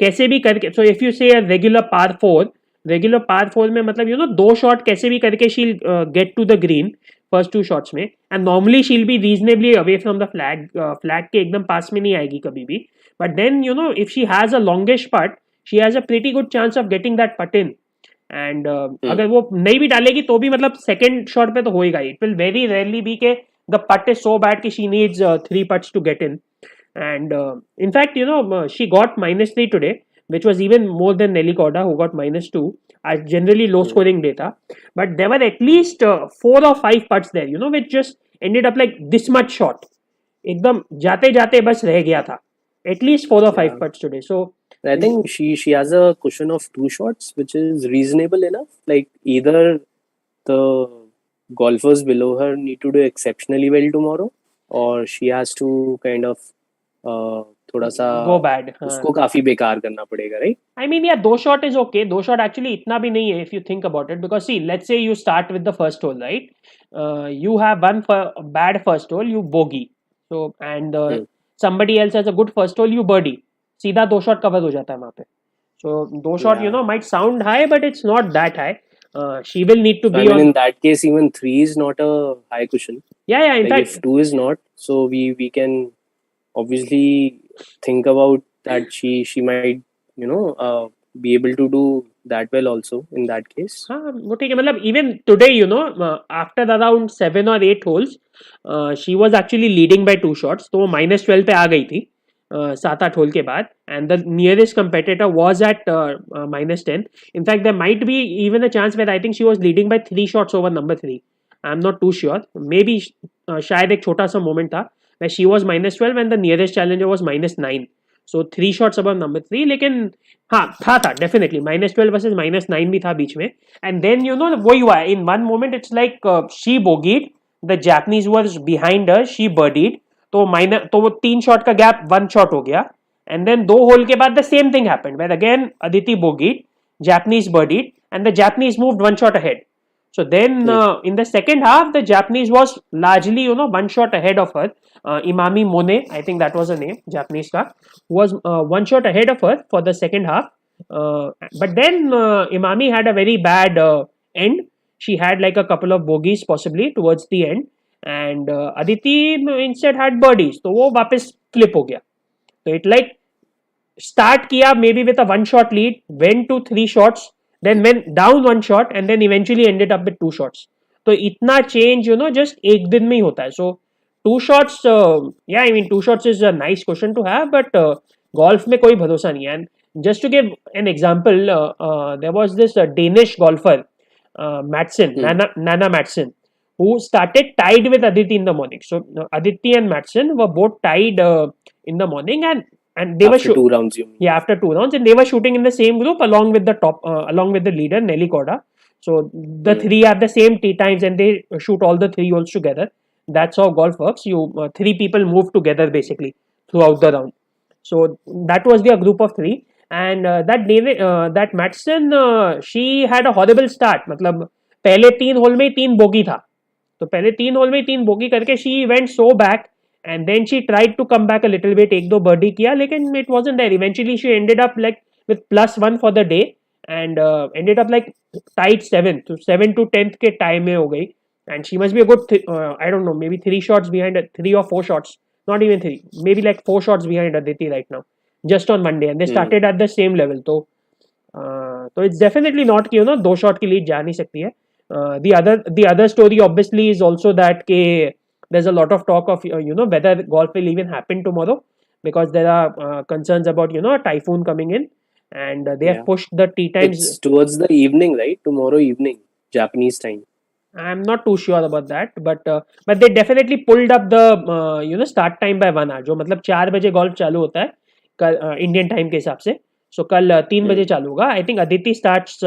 कैसे भी करके. So if you say a regular par 4 में मतलब दो shot कैसे भी करके she'll get to the green first two shots में, and normally she'll be reasonably away from the flag के एकदम पास में नहीं आएगी कभी भी. But then if she has a longish putt, she has a pretty good chance of getting that putt in. And Hmm. अगर वो नहीं भी डालेगी तो भी मतलब सेकंड शॉट पे तो होएगा. It will very rarely be के the putt is so bad कि she needs 3 putts to get in. And in fact, she got -3 today, which was even more than Nelly Corda, who got -2. I generally low Hmm. scoring data, but there were at least 4 or 5 putts there, which just ended up like this much short. एकदम जाते जाते बस रह गया था. At least 4 or 5 Yeah. putts today. So I think she has a cushion of 2 shots, which is reasonable enough. Like either the golfers below her need to do exceptionally well tomorrow, or she has to kind of थोड़ा सा go bad. उसको काफी बेकार करना पड़ेगा, right? I mean, yeah, दो shot is okay. दो shot actually इतना भी नहीं है if you think about it. Because see, let's say you start with the first hole, right? You have one bad first hole, you bogey. So and Hmm. somebody else has a good first hole, you birdie. सीधा दो shot cover हो जाता है वहाँ पे. So दो shot, Yeah. might sound high, but it's not that high. She will need to So be I mean, on. in that case, even 3 is not a high cushion. Yeah. In Like fact, if 2 is not, so we can obviously think about that she might be able to do that well also in that case. हाँ वो ठीक है. मतलब even today, after around 7 or 8 holes, she was actually leading by 2 shots. तो वो -12 पे आ गई थी 7-8 होल के बाद. And the nearest competitor was at -10. In fact, there might be even a chance where I think she was leading by 3 shots over number 3. I'm not too sure. Maybe शायद एक छोटा सा moment था where she was -12 and the nearest challenger was -9. So 3 shots above number 3. लेकिन हाँ था definitely -12 versus -9 भी था बीच में. एंड देन वही हुआ in one moment. It's like she bogeyed, the Japanese was behind her, she birdied. तो वो 3 शॉट का गैप 1 शॉट हो गया. एंड देन 2 होल के बाद the same thing happened where again Aditi bogeyed, Japanese birdied, and the Japanese moved 1 shot ahead. So then in the second half, the Japanese was largely 1 shot ahead of her. Imami Mone, I think that was her name, Japanese ka, was 1 shot ahead of her for the second half. But then Imami had a very bad end. She had like a couple of bogeys possibly towards the end, and Aditi instead had birdies. तो वो वापस flip हो गया. So it like start किया maybe with a 1 shot lead, went to 3 shots, then went down 1 shot, and then eventually ended up with 2 shots. तो इतना change just एक दिन में ही होता है. So 2 shots, yeah, I mean 2 shots is a nice question to have, but golf में कोई भरोसा नहीं है. And just to give an example, there was this Danish golfer, Madsen, Hmm. Nana Madsen, who started tied with Aditi in the morning. So Aditi and Madsen were both tied in the morning, and they were After 2 rounds, you mean? yeah, after 2 rounds, and they were shooting in the same group along with along with the leader Nelly Corda. So the Hmm. three have the same tee times, and they shoot all the 3 holes together. That's how golf works. You 3 people move together basically throughout the round. So that was their group of 3, and that Madsen, she had a horrible start. मतलब पहले 3 whole में 3 bogie था. तो पहले 3 whole में 3 bogie करके she went so back, and then she tried to come back a little bit, एक दो birdie किया, लेकिन it wasn't there. Eventually she ended up like with +1 for the day, and ended up like tied 7th. So 7 to 10th के time में हो गई. And she must be a good I don't know, maybe 3 shots behind, 3 or 4 shots, not even 3, maybe like 4 shots behind Aditi right now, just on Monday, and they Hmm. started at the same level. तो it's definitely not कि 2 shot की lead जा नहीं सकती है. The other story obviously is also that के there's a lot of talk of whether golf will even happen tomorrow, because there are concerns about a typhoon coming in. and they have Yeah. pushed the tea times. It's towards the evening, right? Tomorrow evening, Japanese time. I'm not too sure about that, but they definitely pulled up the start time by 1 hour. जो मतलब 4 बजे golf चालू होता है कल Indian time के हिसाब से. So कल 3 बजे Hmm. चालू होगा. I think Aditi starts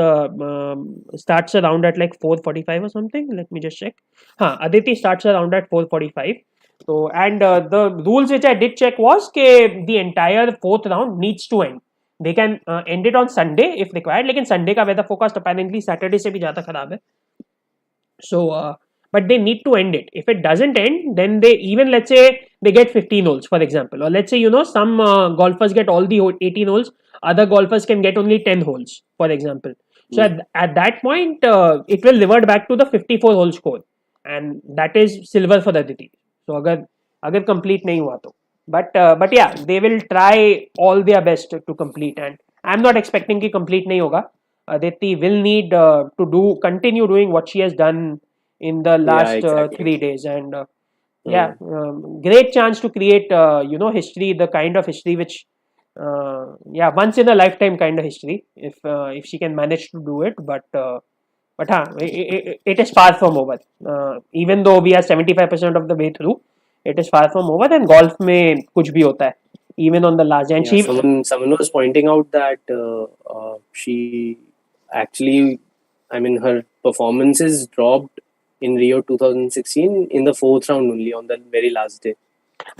around at like 4:45 or something. Let me just check. हाँ, Aditi starts around at 4:45. So and the rules which I did check was कि the entire fourth round needs to end. They can end it on Sunday if required. लेकिन Sunday का weather forecast apparently Saturday से भी ज़्यादा खराब है. So, but they need to end it. If it doesn't end, then they even, let's say they get 15 holes, for example, or let's say some golfers get all the 18 holes, other golfers can get only 10 holes, for example. So Hmm. at that point, it will revert back to the 54 hole score, and that is silver for the Aditi. So अगर complete नहीं हुआ तो, but yeah, they will try all their best to complete, and I'm not expecting कि complete नहीं होगा. Aditi will need to continue doing what she has done in the Yeah, last exactly. 3 days, and yeah, Hmm. great chance to create history, the kind of history which yeah, once in a lifetime kind of history, if she can manage to do it, but it is far from over. Even though we are 75% of the way through, it is far from over, and golf में कुछ भी होता है, even on the last day. And Yeah, she someone was pointing out that she actually, I mean, her performances dropped in Rio 2016 in the fourth round only on the very last day.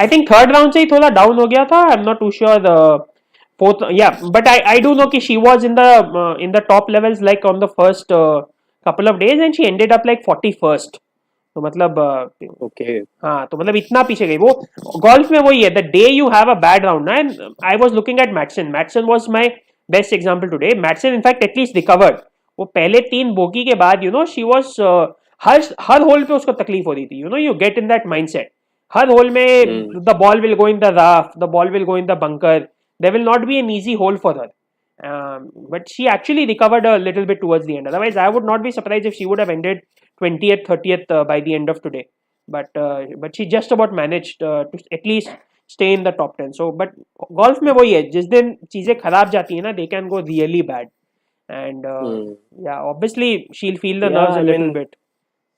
I think third round से ही थोड़ा down हो गया था. I'm not too sure the fourth. Yeah, but I do know कि she was in the top levels like on the first couple of days, and she ended up like 41st. तो मतलब Okay. हाँ, तो मतलब इतना पीछे गई वो. गोल्फ में वही है, the day you have a bad round ना. And I was looking at Mattson was my best example today. Mattson in fact at least recovered. वो पहले 3 बोगी के बाद शी वाज हर होल पे उसको तकलीफ हो रही थी. You get in that mindset. हर होल में Hmm. The ball will go in the rough, the ball will go in the bunker. There will not be an easy hole for her. But she actually recovered a little bit towards the end. Otherwise, I would not be surprised if she would have ended 20th, 30th by the end of today. But she just about managed to at least stay in the top 10. So, but golf में वही है, जिस दिन चीजें खराब जाती है ना, they can go really bad. And Hmm. yeah, obviously she'll feel the Yeah, nerves I a little mean, bit.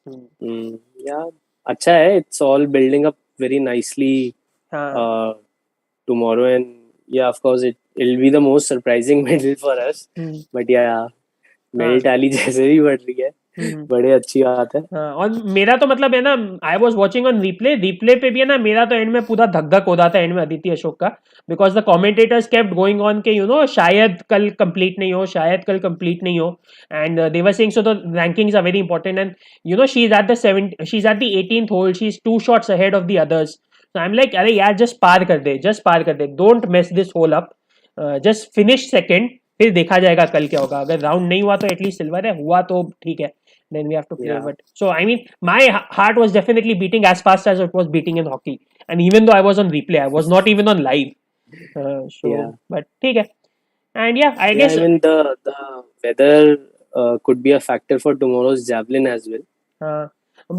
Hmm. yeah, अच्छा है. It's all building up very nicely हाँ. tomorrow, and yeah, of course, it'll be the most surprising medal for us. Hmm. But yeah, हाँ. Medal tally जैसे भी बढ़ रही है, Hmm. बड़े अच्छी बात है. हाँ, और मेरा तो मतलब है ना, I was watching on replay पे भी है ना, मेरा तो एंड में पूरा धक धक हो रहा था एंड में अदिति अशोक का. Because the commentators kept going on के शायद कल कंप्लीट नहीं हो, शायद कल कंप्लीट नहीं हो. And they were saying so the rankings are very important. And she is at the 7, she is at the 18th hole, she is 2 shots ahead of the others. So I am like, अरे यार just par कर दे, don't mess this hole up. Just finish second, फिर देखा जाएगा कल क्या होगा. अगर राउंड नहीं हुआ तो एटलीस्ट सिल्वर है, हुआ तो ठीक है, then we have to play. Yeah, But so I mean, my heart was definitely beating as fast as it was beating in hockey. And even though I was on replay, I was not even on live. yeah, But ठीक है. And yeah, I yeah. guess I mean, the weather could be a factor for tomorrow's javelin as well. uh,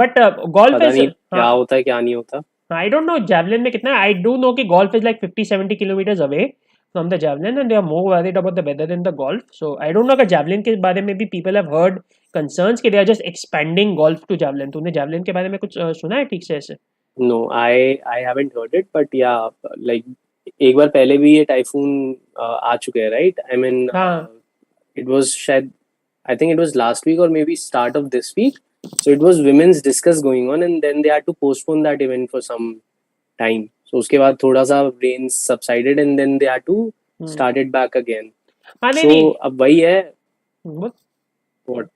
but golf पता is नहीं क्या होता है क्या नहीं होता. I don't know javelin में कितना. I do know कि golf is like 50-70 kilometers away from the javelin, and they are more worried about the weather than the golf. So I don't know कि javelin के बारे में भी people have heard concerns कि they are just expanding golf to javelin. तूने javelin के बारे में कुछ सुना है ठीक से ऐसे? No, I haven't heard it, but yeah, like एक बार पहले भी ये टाइफून आ चुके हैं, right? I mean, हाँ. it was शायद, I think it was last week or maybe start of this week. So it was women's discus going on, and then they had to postpone that event for some time. So उसके बाद थोड़ा सा rain subsided, and then they had to start it back again. हाँ नहीं So नहीं. अब वही है. बोल. What?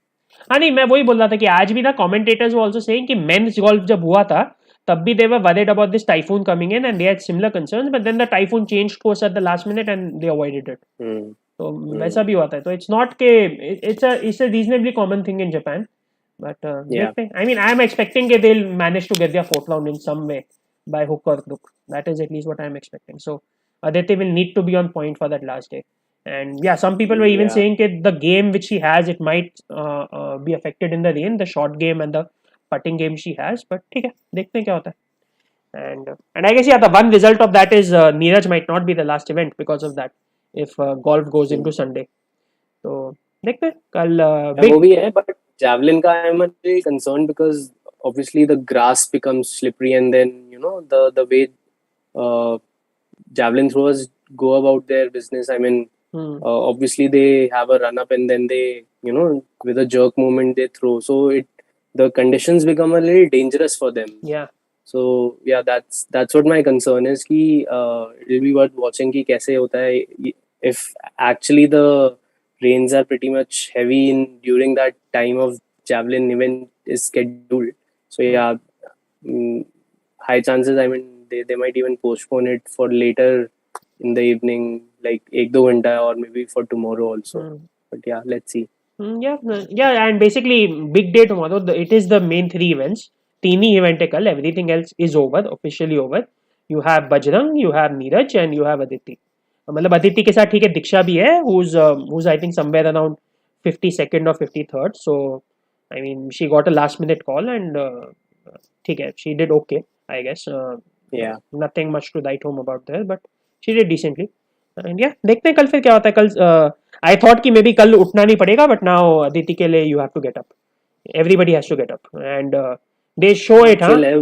हाँ नहीं, मैं वही बोल रहा था कि आज भी ना कमेंटेटर्स वो आल्सो सेइंग कि मेंस गोल्फ जब हुआ था तब भी they were worried about this typhoon coming in, and they had similar concerns, but then the typhoon changed course at the last minute and they avoided it. Hmm. तो वैसा भी होता है. तो इट्स नॉट के it's a reasonably common thing in Japan. But Yeah. देखते हैं. I mean I am expecting कि they will manage to get their fourth round in some way by hook or crook. That is at least what I'm expecting. So Aditya will need to be on point for that last day. And yeah, some people were even Yeah. saying that the game which she has, it might be affected in the rain, the short game and the putting game she has. But ठीक है, देखते हैं क्या होता है. And I guess yeah, the one result of that is Neeraj might not be the last event because of that. if golf goes into Hmm. Sunday. तो देखते हैं कल Yeah, वो big. भी है, but javelin का I'm a little concerned because obviously the grass becomes slippery, and then the way uh, javelin throwers go about their business. I mean, Hmm, obviously they have a run up and then they with a jerk movement they throw. So it the conditions become a little dangerous for them. yeah. So yeah, that's what my concern is. Ki it'll be worth watching कि कैसे होता है if actually the rains are pretty much heavy in during that time of javelin event is scheduled. So Hmm, yeah, mm, high chances. I mean, they might even postpone it for later in the evening, like ek do ghanta or maybe for tomorrow also. hmm. But yeah, let's see. Yeah, yeah, and basically big day tomorrow. It is the main three events. तीन ही event है कल. Everything else is over, officially over. You have Bajrang, you have Neeraj, and you have Aditi. मतलब अदिति के साथ ठीक है दीक्षा भी है who's I think somewhere around 52nd or 53rd. So I mean she got a last minute call and ठीक है she did okay I guess. Yeah, Nothing much to write home about there, but she did decently. And yeah, देखते हैं कल फिर क्या होता है कल. I thought कि maybe कल उठना नहीं पड़ेगा, but now अदिति के लिए you have to get up. Everybody has to get up, and they show it, huh? chill hai.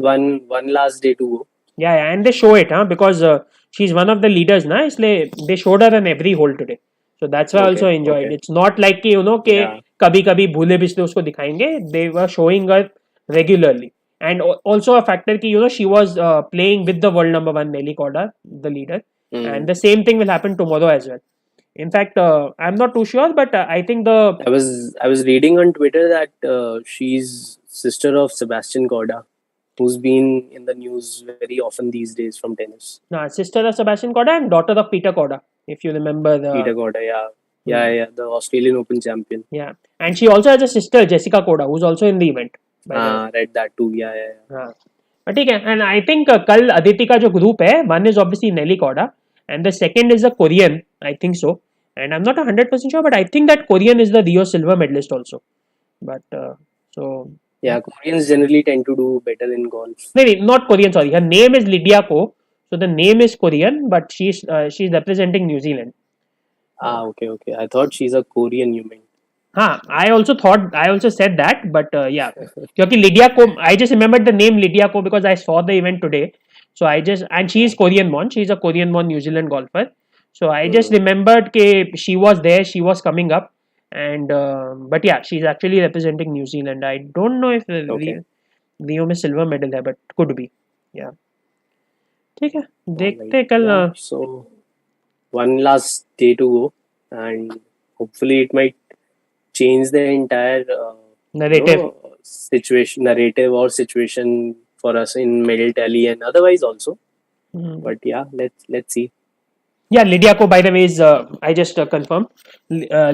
One last day to go. Yeah, and they show it, huh? Because she's one of the leaders, ना इसलिए they showed her in every hole today. So that's why I also Okay, enjoyed. okay. It's not like कि कि Yeah. कभी कभी भूले बिसले उसको दिखाएंगे. They were showing her regularly, and also a factor कि she was playing with the world number one Nelly Korda, the leader, and Hmm. the same thing will happen tomorrow as well. In fact, I'm not too sure, but I think the I was reading on Twitter that she's sister of Sebastian Corda, who's been in the news very often these days from tennis. sister of Sebastian Korda and daughter of Peter Korda, if you remember the. Peter Corda, yeah, Hmm, the Australian Open champion. yeah, and she also has a sister Jessica Korda, who's also in the event, by the way. Read that too. Yeah. हाँ ठीक है and I think कल अदिति का जो group है one is obviously Nelly Korda and the second is the Korean I think so and I am not 100% sure but I think that Korean is the Rio silver medalist also but so Yeah, Koreans generally tend to do better in golf. नहीं नहीं not Korean sorry her name is Lydia Ko so the name is Korean but she is representing न्यूजीलैंड Okay. I thought she's a Korean, you mean? हाँ I also said that but yeah क्योंकि Lydia Ko I just remember the name Lydia Ko because I saw the event today so I just and she is Korean born she is a Korean born न्यूजीलैंड golfer so I just Hmm. remembered ke she was there she was coming up and but yeah she's actually representing New Zealand. I don't know if Okay. Rio में silver medal है but could be yeah ठीक है All right. देखते हैं कल Yeah. So one last day to go, and hopefully it might change the entire narrative situation, narrative or situation for us in medal tally and otherwise also. Hmm. But yeah, let's see. Yeah, Lydia Ko, by the way, is I just confirmed.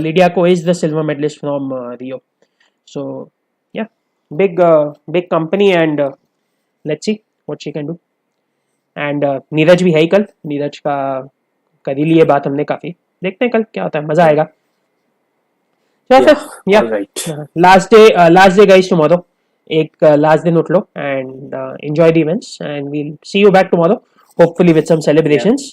Lydia Ko is the silver medalist from Rio. So yeah, big company, and let's see what she can do. And Neeraj भी है ही कल. नीरज का कर ही लिए बात हमने काफी. देखते हैं कल क्या होता है. मजा Yeah. आएगा. चलो Yeah. फिर All yeah. right. Last day guys tomorrow. एक लास्ट दिन उठ लो and enjoy the events and we'll see you back tomorrow hopefully with some Yeah. celebrations.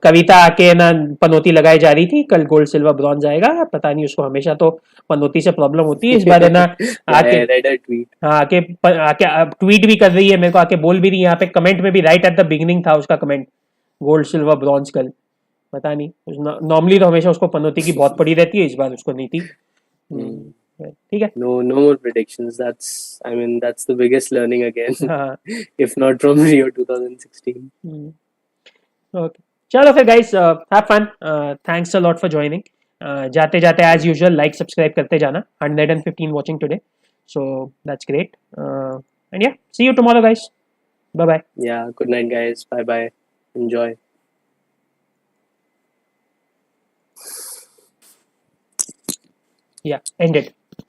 कविता आके ना पनौती लगाई जा रही थी कल गोल्ड सिल्वर ब्रॉन्ज आएगा पता नहीं उसको हमेशा तो पनौती से प्रॉब्लम होती है इस बार है ना Yeah, आके I read a tweet. हाँ आके ट्वीट भी कर रही है मेरे को आके बोल भी रही है यहाँ पे कमेंट में भी राइट एट द बिगिनिंग था उसका कमेंट गोल्ड सिल्वर ब्रॉन्ज कल पता नहीं नॉर्मली तो हमेशा उसको पनौती की बहुत पड़ी रहती है इस बार उसको नहीं थी Hmm. ठीक है No more predictions. That's the biggest learning again, हाँ if not from Rio 2016. Okay चलो फिर guys have fun thanks a lot for joining जाते जाते एज यूजुअल लाइक सब्सक्राइब करते जाना 115 watching today so that's great and yeah see you tomorrow guys bye bye Yeah. Good night, guys. Bye. Enjoy. Yeah ended